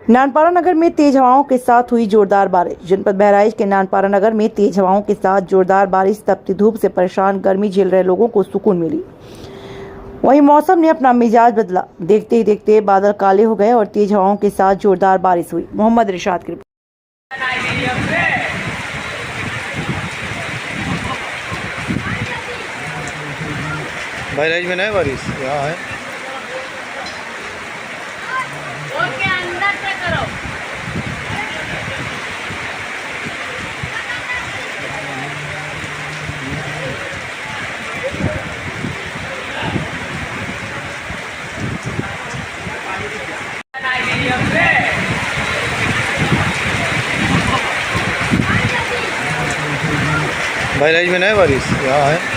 नानपारा नगर में तेज हवाओं के साथ हुई जोरदार बारिश। जनपद बहराइच के नानपारा नगर में तेज हवाओं के साथ जोरदार बारिश, तपती धूप से परेशान गर्मी झेल रहे लोगों को सुकून मिली। वहीं मौसम ने अपना मिजाज बदला। देखते ही देखते बादल काले हो गए और तेज हवाओं के साथ जोरदार बारिश हुई। मोहम्मद इरशाद की रिपोर्ट। बहराइच में नहीं बारिश यहाँ है। अंदर से करो। बहराइच में नहीं बारिश यहाँ है।